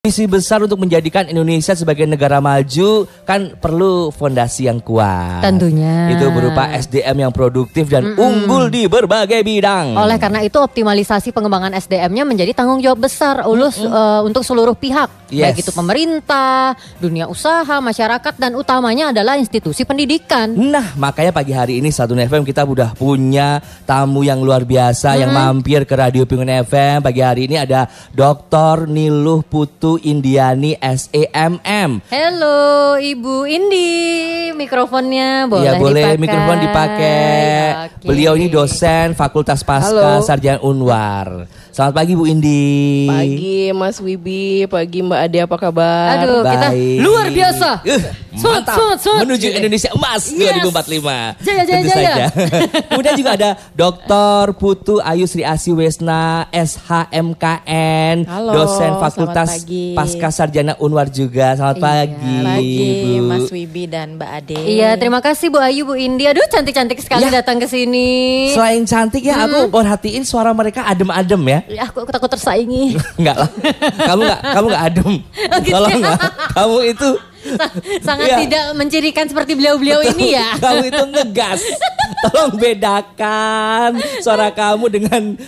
Misi besar untuk menjadikan Indonesia sebagai negara maju kan perlu fondasi yang kuat. Tentunya. Itu berupa SDM yang produktif dan unggul di berbagai bidang. Oleh karena itu optimalisasi pengembangan SDM-nya menjadi tanggung jawab besar untuk seluruh pihak. Yes. Baik itu pemerintah, dunia usaha, masyarakat, dan utamanya adalah institusi pendidikan. Nah, makanya pagi hari ini 1 FM kita udah punya tamu yang luar biasa yang mampir ke Radio Pingun FM. Pagi hari ini ada Dr. Niluh Putu Indiani SEMM. Halo Ibu Indi, mikrofonnya boleh dipakai? Ya boleh, dipakai. mikrofon dipakai. Oke. Beliau ini dosen Fakultas Pasca Sarjana Unwar. Selamat pagi Bu Indi. Pagi Mas Wibi, pagi Mbak Ade, apa kabar? Aduh, kita Baik. luar biasa. Mantap. Sud. Menuju Indonesia Emas 2045. Jaya. Tentu saja. Kemudian juga ada Dr. Putu Ayu Sri Asi Wesna SHMKN, Halo, dosen Fakultas selamat pagi. Pasca Sarjana Unwar juga. Selamat pagi. Pagi Bu. Mas Wibi dan Mbak Ade. Iya, terima kasih Bu Ayu, Bu Indi. Aduh, cantik-cantik sekali Ya. datang ke sini. Selain cantik ya, aku perhatiin suara mereka adem-adem ya. Ya, aku takut tersaingi. Enggak lah. Kamu enggak adem. gitu Tolong ya. enggak. Kamu itu Sangat Iya. tidak mencirikan seperti beliau-beliau ini ya. kamu itu ngegas. Tolong bedakan suara kamu dengan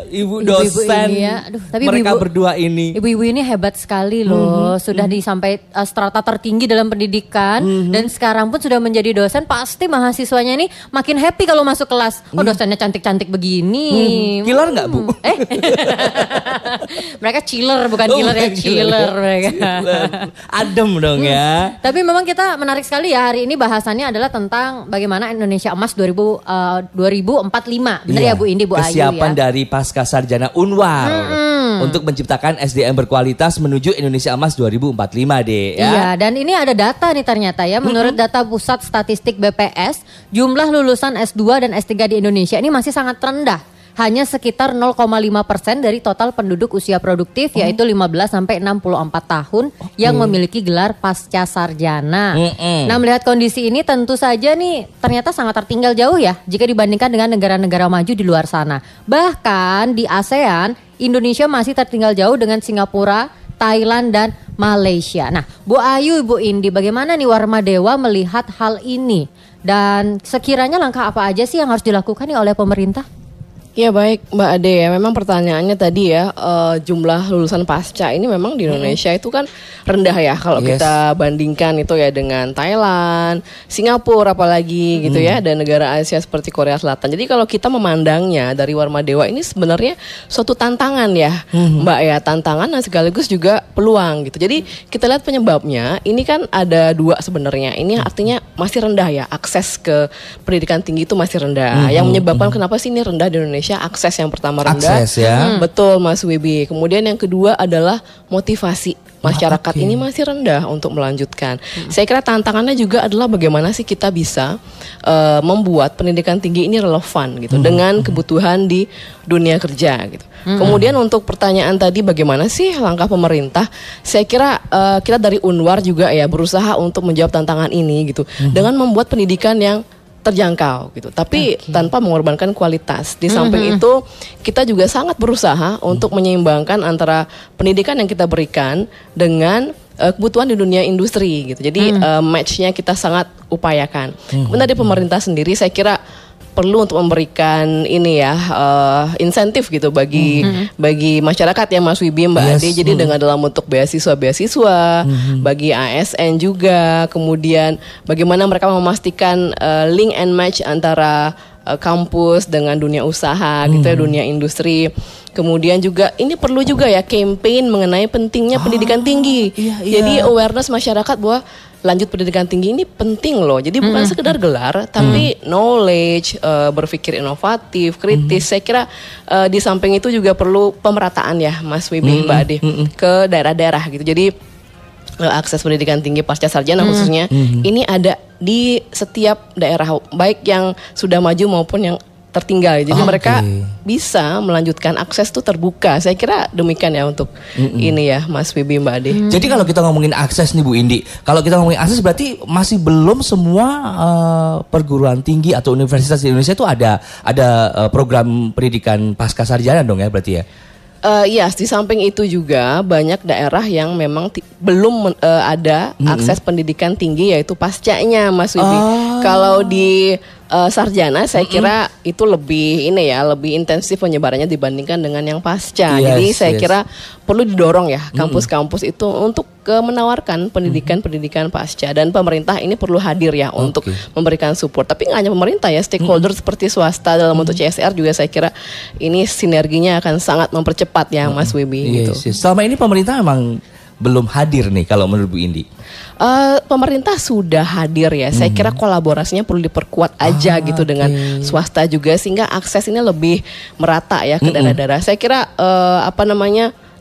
ibu Ibu-ibu dosen. ini ya. Aduh, tapi mereka ibu-ibu- berdua ini. Ibu-ibu ini hebat sekali loh. Sudah sampai strata tertinggi dalam pendidikan. Dan sekarang pun sudah menjadi dosen. Pasti mahasiswanya ini makin happy kalau masuk kelas. Oh, dosennya cantik-cantik begini. Killer nggak Bu? Mereka chiller, bukan Oh, killer ya. bukan Chiller mereka. Killer. Adem dong ya. Tapi memang kita menarik sekali ya, hari ini bahasannya adalah tentang bagaimana Indonesia Emas 2045. Benar Iya, ya Bu Indi, Bu Ayu kesiapan ya. dari Pasca Sarjana Unwar untuk menciptakan SDM berkualitas menuju Indonesia Emas 2045 deh ya. Iya, dan ini ada data nih ternyata ya. Menurut data Pusat Statistik BPS, jumlah lulusan S2 dan S3 di Indonesia ini masih sangat rendah. Hanya sekitar 0,5% dari total penduduk usia produktif, yaitu 15 sampai 64 tahun yang memiliki gelar pasca sarjana. Nah, melihat kondisi ini tentu saja nih ternyata sangat tertinggal jauh ya jika dibandingkan dengan negara-negara maju di luar sana. Bahkan di ASEAN, Indonesia masih tertinggal jauh dengan Singapura, Thailand, dan Malaysia. Nah, Bu Ayu, Bu Indi, bagaimana nih Warmadewa melihat hal ini? Dan sekiranya langkah apa aja sih yang harus dilakukan nih oleh pemerintah? Ya baik Mbak Ade ya, memang pertanyaannya tadi ya, jumlah lulusan pasca ini memang di Indonesia itu kan rendah ya kalau kita bandingkan itu ya dengan Thailand, Singapura apalagi gitu ya, dan negara Asia seperti Korea Selatan. Jadi kalau kita memandangnya dari Warmadewa ini sebenarnya suatu tantangan ya Mbak ya, tantangan dan sekaligus juga peluang gitu. Jadi kita lihat penyebabnya, ini kan ada dua sebenarnya. Ini artinya masih rendah ya, akses ke pendidikan tinggi itu masih rendah. Yang menyebabkan kenapa sih ini rendah di Indonesia? Akses yang pertama rendah. Akses ya. Betul Mas Wibi. Kemudian yang kedua adalah motivasi. Masyarakat ini masih rendah untuk melanjutkan. Saya kira tantangannya juga adalah bagaimana sih kita bisa membuat pendidikan tinggi ini relevan gitu dengan kebutuhan di dunia kerja gitu. Kemudian untuk pertanyaan tadi bagaimana sih langkah pemerintah? Saya kira kita dari Unwar juga ya berusaha untuk menjawab tantangan ini gitu dengan membuat pendidikan yang terjangkau gitu, tapi tanpa mengorbankan kualitas. Di samping itu, kita juga sangat berusaha untuk menyeimbangkan antara pendidikan yang kita berikan dengan kebutuhan di dunia industri gitu. Jadi matchnya kita sangat upayakan. Kemudian dari pemerintah sendiri, saya kira perlu untuk memberikan ini ya insentif gitu bagi masyarakat ya Mas Wibi, Mbak Ade. Jadi dengan dalam bentuk beasiswa bagi ASN juga, kemudian bagaimana mereka memastikan link and match antara kampus dengan dunia usaha gitu ya, dunia industri. Kemudian juga ini perlu juga ya campaign mengenai pentingnya pendidikan tinggi. Jadi awareness masyarakat bahwa lanjut pendidikan tinggi ini penting loh. Jadi bukan sekedar gelar, tapi knowledge, berpikir inovatif, kritis. Saya kira di samping itu juga perlu pemerataan ya Mas Wibi, Mbak Ade, ke daerah-daerah gitu. Jadi akses pendidikan tinggi pasca sarjana khususnya ini ada di setiap daerah, baik yang sudah maju maupun yang tertinggal. Jadi mereka bisa melanjutkan, akses tuh terbuka. Saya kira demikian ya untuk ini ya Mas Wibi, Mbak Ade. Jadi kalau kita ngomongin akses nih Bu Indi, kalau kita ngomongin akses berarti masih belum semua perguruan tinggi atau universitas di Indonesia itu ada program pendidikan pasca sarjana dong ya berarti ya? Iya, di samping itu juga banyak daerah yang memang belum ada akses pendidikan tinggi yaitu pascanya, Mas Wibi. Kalau di sarjana saya kira itu lebih lebih intensif penyebarannya dibandingkan dengan yang pasca. Jadi saya kira perlu didorong ya kampus-kampus itu untuk menawarkan pendidikan pasca, dan pemerintah ini perlu hadir ya untuk memberikan support. Tapi nggak hanya pemerintah ya, stakeholder seperti swasta dalam bentuk CSR juga saya kira ini sinerginya akan sangat mempercepat ya Mas Wibi. Gitu. Selama ini pemerintah memang belum hadir nih kalau menurut Bu Indi. Pemerintah sudah hadir ya. Saya kira kolaborasinya perlu diperkuat aja gitu dengan swasta juga sehingga akses ini lebih merata ya ke daerah-daerah. Saya kira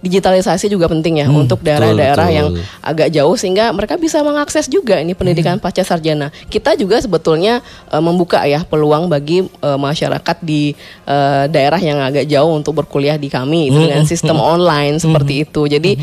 digitalisasi juga penting ya untuk daerah-daerah yang agak jauh sehingga mereka bisa mengakses juga ini pendidikan pasca sarjana. Kita juga sebetulnya membuka ya peluang bagi masyarakat di daerah yang agak jauh untuk berkuliah di kami dengan sistem online seperti itu. Jadi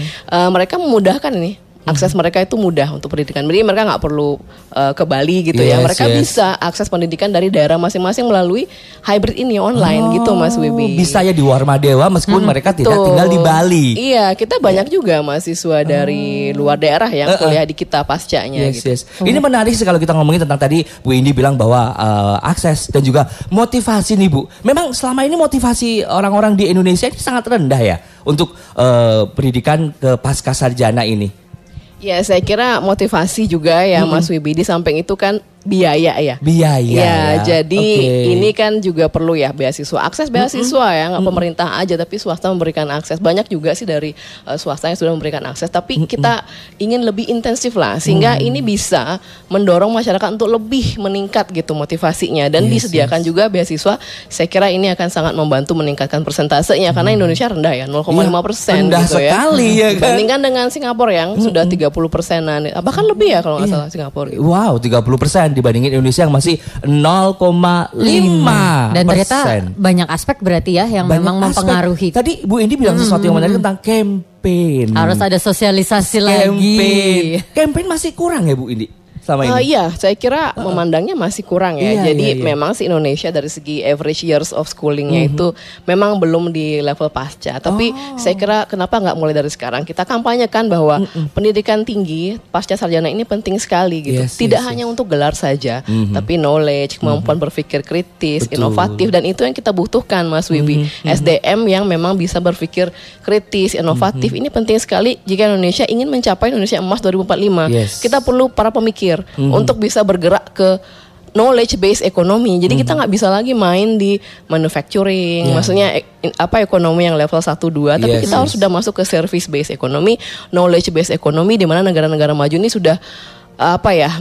mereka memudahkan ini. Akses mereka itu mudah untuk pendidikan. Jadi mereka nggak perlu ke Bali gitu ya. Mereka bisa akses pendidikan dari daerah masing-masing melalui hybrid ini online gitu Mas Wibi. Bisa ya di Warmadewa meskipun mereka tidak tinggal di Bali. Iya, kita banyak juga mahasiswa dari luar daerah yang kuliah di kita pascanya gitu. Ini menarik sih kalau kita ngomongin tentang tadi Bu Indi bilang bahwa akses dan juga motivasi nih Bu. Memang selama ini motivasi orang-orang di Indonesia ini sangat rendah ya untuk pendidikan ke pasca sarjana ini. Ya, saya kira motivasi juga ya Mas Wibi. Di samping itu kan biaya ya. Biaya. Jadi ini kan juga perlu ya beasiswa. Akses beasiswa ya, nggak pemerintah aja tapi swasta memberikan akses. Banyak juga sih dari swasta yang sudah memberikan akses. Tapi kita ingin lebih intensif lah sehingga ini bisa mendorong masyarakat untuk lebih meningkat gitu motivasinya dan disediakan juga beasiswa. Saya kira ini akan sangat membantu meningkatkan persentasenya karena Indonesia rendah ya 0,5% rendah gitu ya. Sekali ya kan. Dibandingkan dengan Singapura yang sudah 30%-an. Bahkan lebih ya kalau nggak salah Singapura. Gitu. Wow, 30% dibandingin Indonesia yang masih 0,5%. Dan ternyata banyak aspek berarti ya yang memang mempengaruhi. Tadi Bu Indi bilang sesuatu yang menarik tentang campaign. Harus ada sosialisasi lagi. Campaign masih kurang ya Bu Indi? Sama ini? Iya, saya kira memandangnya masih kurang ya. Jadi memang si Indonesia dari segi average years of schoolingnya itu memang belum di level pasca. Tapi saya kira kenapa nggak mulai dari sekarang? Kita kampanyekan bahwa pendidikan tinggi pasca sarjana ini penting sekali gitu. Tidak hanya untuk gelar saja, tapi knowledge, kemampuan berpikir kritis, inovatif, dan itu yang kita butuhkan Mas Wibi. SDM yang memang bisa berpikir kritis, inovatif ini penting sekali jika Indonesia ingin mencapai Indonesia Emas 2045. Kita perlu para pemikir untuk bisa bergerak ke knowledge based economy. Jadi kita nggak bisa lagi main di manufacturing, maksudnya ekonomi yang level 1 2, tapi kita harus sudah masuk ke service based economy, knowledge based economy di mana negara-negara maju ini sudah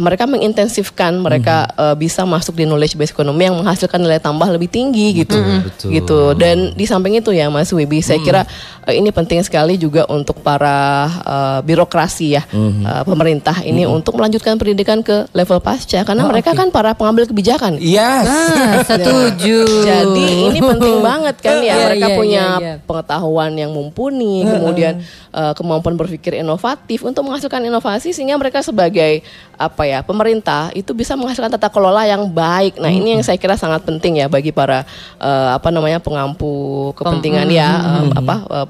mereka mengintensifkan mereka bisa masuk di knowledge based economy yang menghasilkan nilai tambah lebih tinggi gitu. Gitu. Dan di samping itu ya Mas Wibi, saya kira ini penting sekali juga untuk para birokrasi ya pemerintah ini untuk melanjutkan pendidikan ke level pasca karena mereka kan para pengambil kebijakan. Setuju. Jadi ini penting banget kan ya, mereka punya pengetahuan yang mumpuni, kemudian kemampuan berpikir inovatif untuk menghasilkan inovasi sehingga mereka sebagai pemerintah itu bisa menghasilkan tata kelola yang baik. Nah, ini yang saya kira sangat penting ya bagi para pengampu kepentingan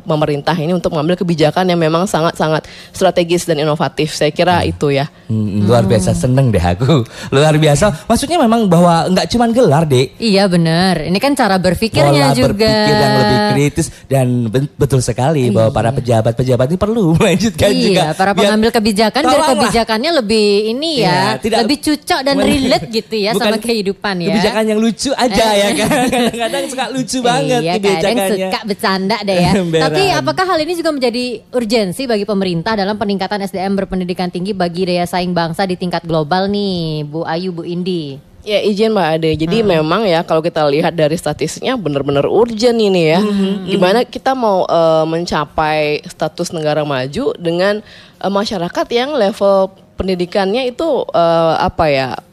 pemerintah ini untuk mengambil kebijakan yang memang sangat-sangat strategis dan inovatif. Saya kira itu ya. Luar biasa, seneng deh aku. Luar biasa. Maksudnya memang bahwa nggak cuma gelar, Dek. Iya benar. Ini kan cara berpikirnya juga. Berpikir yang lebih kritis dan betul sekali bahwa para pejabat ini perlu melanjutkan juga. Iya, para pengambil kebijakan biar kebijakannya lebih lebih cocok dan relate gitu ya sama kehidupan ya. Kebijakan yang lucu aja ya kan. Kadang-kadang suka lucu banget kebijakannya. Kadang suka bercanda deh ya. Tapi apakah hal ini juga menjadi urgensi bagi pemerintah dalam peningkatan SDM berpendidikan tinggi bagi daya saing bangsa di tingkat global nih, Bu Ayu, Bu Indi? Ya izin Mbak Ade. Jadi memang ya kalau kita lihat dari statistiknya benar-benar urgent ini ya. Gimana kita mau mencapai status negara maju dengan masyarakat yang level pendidikannya itu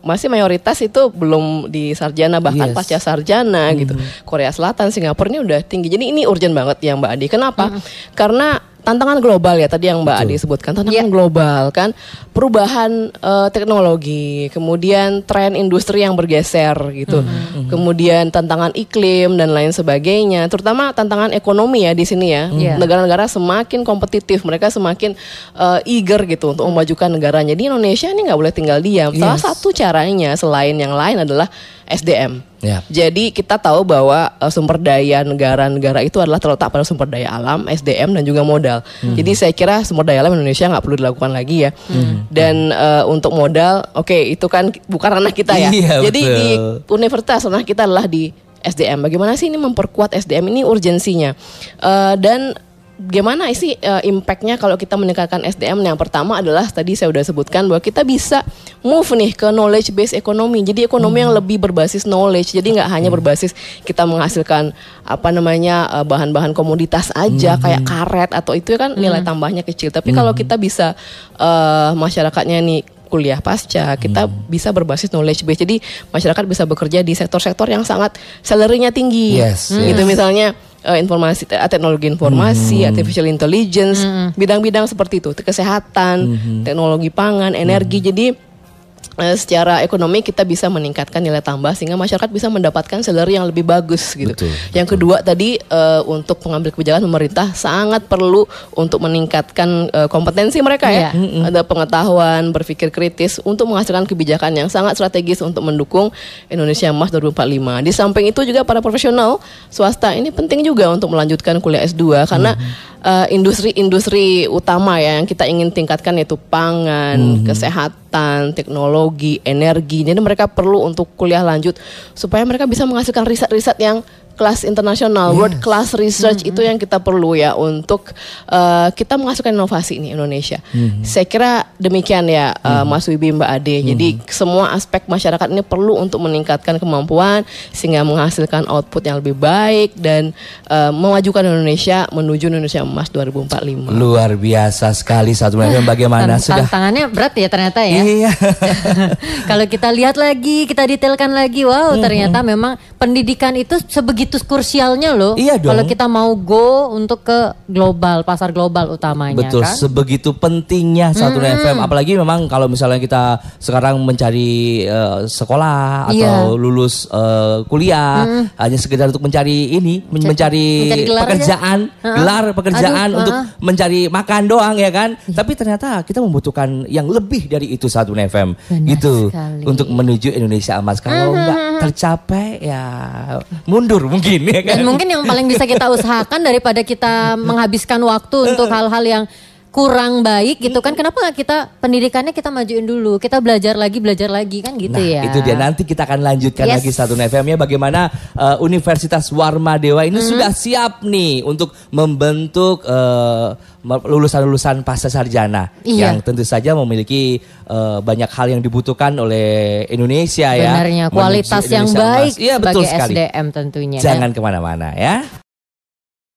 masih mayoritas itu belum di sarjana bahkan pasca sarjana gitu. Korea Selatan, Singapura ini udah tinggi. Jadi ini urgent banget ya Mbak Adi. Kenapa? Karena tantangan global ya tadi yang Mbak Adi sebutkan, tantangan global kan, perubahan teknologi, kemudian tren industri yang bergeser gitu, kemudian tantangan iklim dan lain sebagainya, terutama tantangan ekonomi ya di sini ya. Negara-negara semakin kompetitif, mereka semakin eager gitu untuk memajukan negaranya. Di Indonesia ini nggak boleh tinggal diam. Salah satu caranya selain yang lain adalah SDM. Jadi kita tahu bahwa sumber daya negara-negara itu adalah terletak pada sumber daya alam, SDM dan juga modal. Jadi saya kira sumber daya alam Indonesia nggak perlu dilakukan lagi ya. Dan untuk modal, itu kan bukan ranah kita ya. Jadi betul. di universitas ranah kita adalah di SDM. Bagaimana sih ini memperkuat SDM ini urgensinya? Dan gimana sih impactnya kalau kita meningkatkan SDM? Yang pertama adalah tadi saya sudah sebutkan bahwa kita bisa move nih ke knowledge based economy. Jadi ekonomi yang lebih berbasis knowledge. Jadi nggak hanya berbasis kita menghasilkan bahan-bahan komoditas aja kayak karet atau itu kan nilai tambahnya kecil. Tapi kalau kita bisa masyarakatnya nih kuliah pasca, kita bisa berbasis knowledge base. Jadi masyarakat bisa bekerja di sektor-sektor yang sangat salary-nya tinggi. Gitu misalnya teknologi informasi, artificial intelligence, bidang-bidang seperti itu, kesehatan, teknologi pangan, energi. Jadi secara ekonomi kita bisa meningkatkan nilai tambah sehingga masyarakat bisa mendapatkan salary yang lebih bagus gitu. Yang kedua tadi untuk pengambil kebijakan pemerintah sangat perlu untuk meningkatkan kompetensi mereka ya. Ada pengetahuan, berpikir kritis untuk menghasilkan kebijakan yang sangat strategis untuk mendukung Indonesia Emas 2045. Di samping itu juga para profesional swasta ini penting juga untuk melanjutkan kuliah S2 karena industri-industri utama ya yang kita ingin tingkatkan yaitu pangan, kesehatan, teknologi, energi. Jadi mereka perlu untuk kuliah lanjut supaya mereka bisa menghasilkan riset-riset yang kelas internasional, world class research itu yang kita perlu ya untuk kita menghasilkan inovasi ini Indonesia. Saya kira demikian ya Mas Wibi, Mbak Ade. Jadi semua aspek masyarakat ini perlu untuk meningkatkan kemampuan sehingga menghasilkan output yang lebih baik dan memajukan Indonesia menuju Indonesia Emas 2045. Luar biasa sekali Satu FM. Bagaimana sudah tantangannya berat ya ternyata ya. Iya. Kalau kita lihat lagi, kita detailkan lagi, wow ternyata memang pendidikan itu sebegitu krusialnya loh. Iya dong. Kalau kita mau go untuk ke global, pasar global utamanya. Betul, kan? sebegitu pentingnya Satu FM. Apalagi memang kalau misalnya kita sekarang mencari sekolah atau lulus kuliah hanya sekedar untuk mencari ini, mencari pekerjaan, gelar pekerjaan untuk mencari makan doang ya kan. Tapi ternyata kita membutuhkan yang lebih dari itu Satu FM. Gitu sekali. untuk menuju Indonesia Emas. Kalau nggak tercapai ya mundur mungkin ya kan. Dan mungkin yang paling bisa kita usahakan daripada kita menghabiskan waktu untuk hal-hal yang kurang baik gitu kan. Kenapa gak kita pendidikannya kita majuin dulu. Kita belajar lagi kan gitu ya. Itu dia, nanti kita akan lanjutkan lagi Satu FM-nya bagaimana Universitas Warma Dewa ini sudah siap nih untuk membentuk lulusan-lulusan pasca sarjana yang tentu saja memiliki banyak hal yang dibutuhkan oleh Indonesia ya. Benarnya kualitas yang baik betul sebagai sekali. SDM tentunya. Jangan kemana-mana ya.